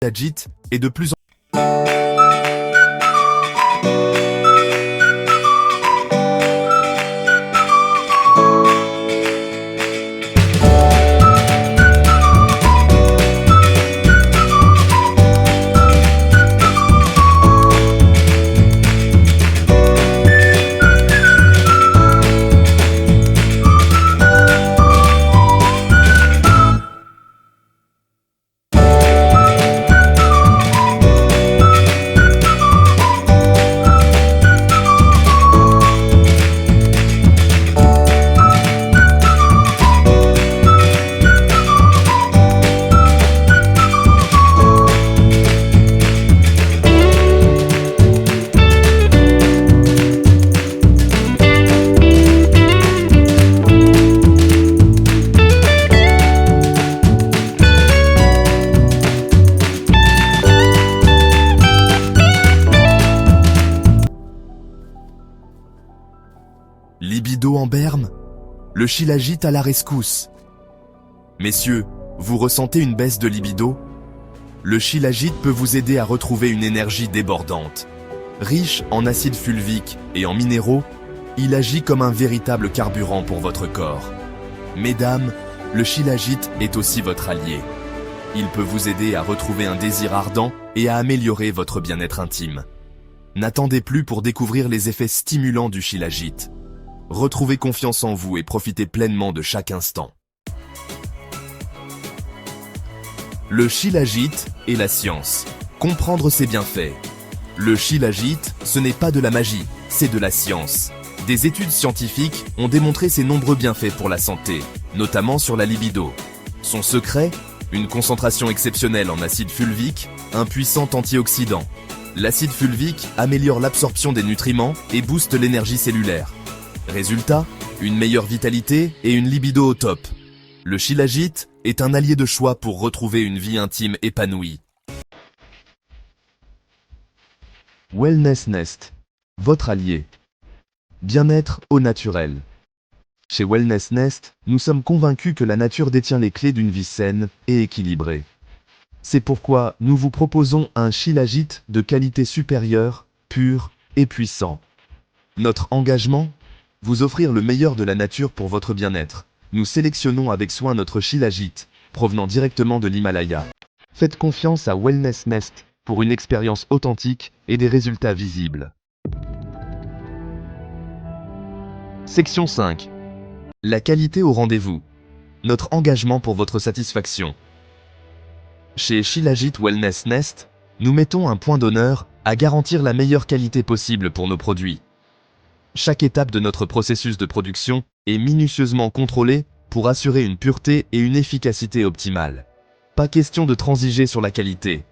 Shilajit est de plus en libido en berne, le Shilajit à la rescousse. Messieurs, vous ressentez une baisse de libido? Le Shilajit peut vous aider à retrouver une énergie débordante. Riche en acide fulvique et en minéraux, il agit comme un véritable carburant pour votre corps. Mesdames, le Shilajit est aussi votre allié. Il peut vous aider à retrouver un désir ardent et à améliorer votre bien-être intime. N'attendez plus pour découvrir les effets stimulants du Shilajit. Retrouvez confiance en vous et profitez pleinement de chaque instant. Le Shilajit et la science. Comprendre ses bienfaits. Le Shilajit, ce n'est pas de la magie, c'est de la science. Des études scientifiques ont démontré ses nombreux bienfaits pour la santé, notamment sur la libido. Son secret? Une concentration exceptionnelle en acide fulvique, un puissant antioxydant. L'acide fulvique améliore l'absorption des nutriments et booste l'énergie cellulaire. Résultat, une meilleure vitalité et une libido au top. Le Shilajit est un allié de choix pour retrouver une vie intime épanouie. Wellness Nest, votre allié. Bien-être au naturel. Chez Wellness Nest, nous sommes convaincus que la nature détient les clés d'une vie saine et équilibrée. C'est pourquoi nous vous proposons un Shilajit de qualité supérieure, pur et puissant. Notre engagement? Vous offrir le meilleur de la nature pour votre bien-être. Nous sélectionnons avec soin notre Shilajit, provenant directement de l'Himalaya. Faites confiance à Wellness Nest pour une expérience authentique et des résultats visibles. Section 5. La qualité au rendez-vous. Notre engagement pour votre satisfaction. Chez Shilajit Wellness Nest, nous mettons un point d'honneur à garantir la meilleure qualité possible pour nos produits. Chaque étape de notre processus de production est minutieusement contrôlée pour assurer une pureté et une efficacité optimale. Pas question de transiger sur la qualité.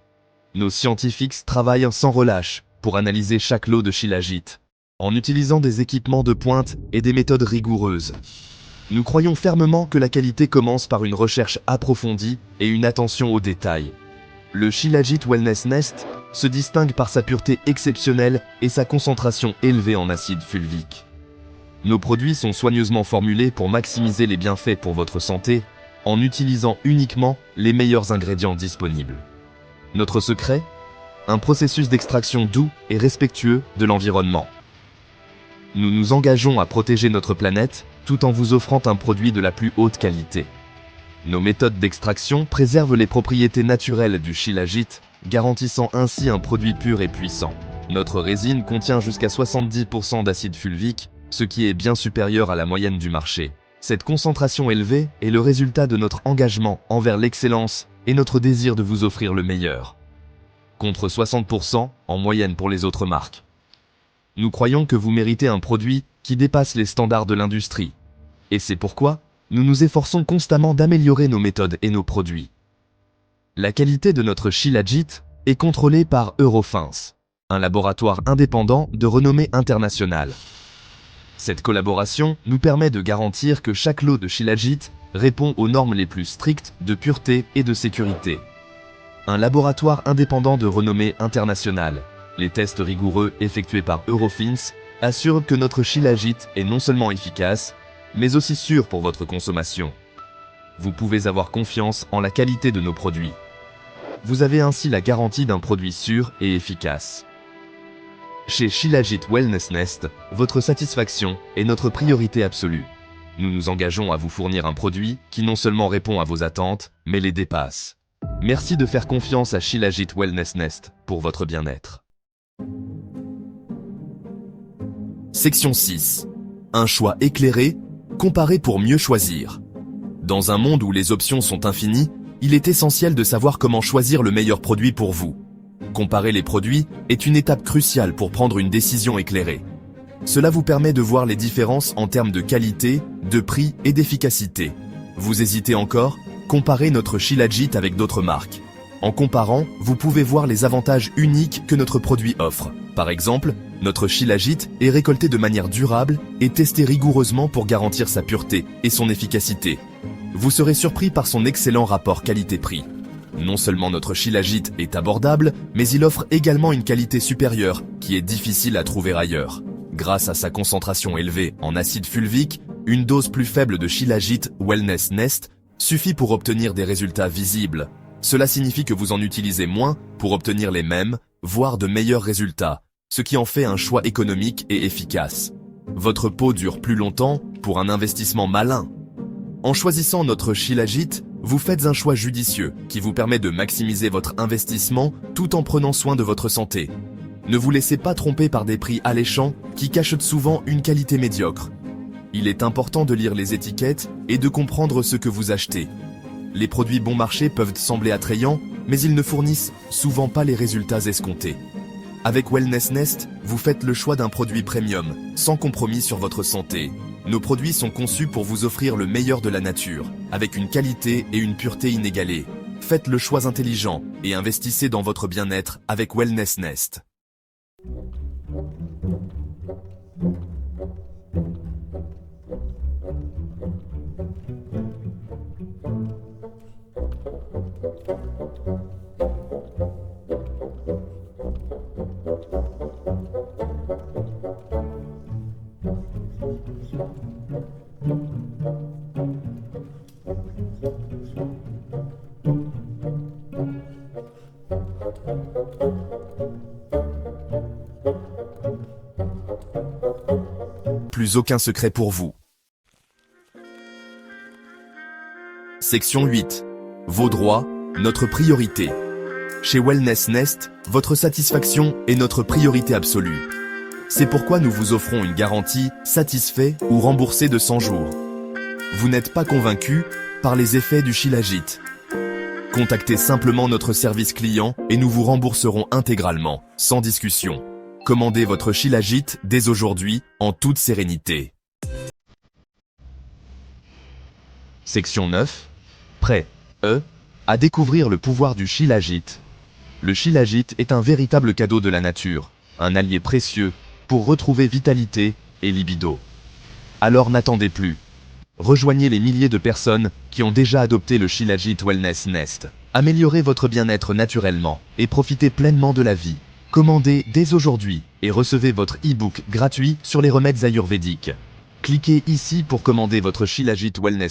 Nos scientifiques travaillent sans relâche pour analyser chaque lot de Shilajit, en utilisant des équipements de pointe et des méthodes rigoureuses. Nous croyons fermement que la qualité commence par une recherche approfondie et une attention aux détails. Le Shilajit Wellness Nest se distingue par sa pureté exceptionnelle et sa concentration élevée en acide fulvique. Nos produits sont soigneusement formulés pour maximiser les bienfaits pour votre santé en utilisant uniquement les meilleurs ingrédients disponibles. Notre secret? Un processus d'extraction doux et respectueux de l'environnement. Nous nous engageons à protéger notre planète tout en vous offrant un produit de la plus haute qualité. Nos méthodes d'extraction préservent les propriétés naturelles du Shilajit, garantissant ainsi un produit pur et puissant. Notre résine contient jusqu'à 70% d'acide fulvique, ce qui est bien supérieur à la moyenne du marché. Cette concentration élevée est le résultat de notre engagement envers l'excellence et notre désir de vous offrir le meilleur, contre 60% en moyenne pour les autres marques. Nous croyons que vous méritez un produit qui dépasse les standards de l'industrie. Et c'est pourquoi nous nous efforçons constamment d'améliorer nos méthodes et nos produits. La qualité de notre Shilajit est contrôlée par Eurofins, un laboratoire indépendant de renommée internationale. Cette collaboration nous permet de garantir que chaque lot de Shilajit répond aux normes les plus strictes de pureté et de sécurité. Un laboratoire indépendant de renommée internationale. Les tests rigoureux effectués par Eurofins assurent que notre Shilajit est non seulement efficace, mais aussi sûr pour votre consommation. Vous pouvez avoir confiance en la qualité de nos produits. Vous avez ainsi la garantie d'un produit sûr et efficace. Chez Shilajit Wellness Nest, votre satisfaction est notre priorité absolue. Nous nous engageons à vous fournir un produit qui non seulement répond à vos attentes, mais les dépasse. Merci de faire confiance à Shilajit Wellness Nest pour votre bien-être. Section 6. Un choix éclairé, comparé pour mieux choisir. Dans un monde où les options sont infinies, il est essentiel de savoir comment choisir le meilleur produit pour vous. Comparer les produits est une étape cruciale pour prendre une décision éclairée. Cela vous permet de voir les différences en termes de qualité, de prix et d'efficacité. Vous hésitez encore? Comparez notre Shilajit avec d'autres marques. En comparant, vous pouvez voir les avantages uniques que notre produit offre. Par exemple, notre Shilajit est récolté de manière durable et testé rigoureusement pour garantir sa pureté et son efficacité. Vous serez surpris par son excellent rapport qualité-prix. Non seulement notre Shilajit est abordable, mais il offre également une qualité supérieure qui est difficile à trouver ailleurs. Grâce à sa concentration élevée en acide fulvique, une dose plus faible de Shilajit Wellness Nest suffit pour obtenir des résultats visibles. Cela signifie que vous en utilisez moins pour obtenir les mêmes, voire de meilleurs résultats, ce qui en fait un choix économique et efficace. Votre peau dure plus longtemps pour un investissement malin. En choisissant notre Shilajit, vous faites un choix judicieux qui vous permet de maximiser votre investissement tout en prenant soin de votre santé. Ne vous laissez pas tromper par des prix alléchants qui cachent souvent une qualité médiocre. Il est important de lire les étiquettes et de comprendre ce que vous achetez. Les produits bon marché peuvent sembler attrayants, mais ils ne fournissent souvent pas les résultats escomptés. Avec Wellness Nest, vous faites le choix d'un produit premium, sans compromis sur votre santé. Nos produits sont conçus pour vous offrir le meilleur de la nature, avec une qualité et une pureté inégalées. Faites le choix intelligent et investissez dans votre bien-être avec Wellness Nest. Plus aucun secret pour vous. Section 8. Vos droits, notre priorité. Chez Wellness Nest, votre satisfaction est notre priorité absolue. C'est pourquoi nous vous offrons une garantie satisfait ou remboursé de 100 jours. Vous n'êtes pas convaincu par les effets du Shilajit. Contactez simplement notre service client et nous vous rembourserons intégralement, sans discussion. Commandez votre Shilajit dès aujourd'hui, en toute sérénité. Section 9. Prêt, à découvrir le pouvoir du Shilajit. Le Shilajit est un véritable cadeau de la nature, un allié précieux pour retrouver vitalité et libido. Alors n'attendez plus. Rejoignez les milliers de personnes qui ont déjà adopté le Shilajit Wellness Nest. Améliorez votre bien-être naturellement et profitez pleinement de la vie. Commandez dès aujourd'hui et recevez votre e-book gratuit sur les remèdes ayurvédiques. Cliquez ici pour commander votre Shilajit Wellness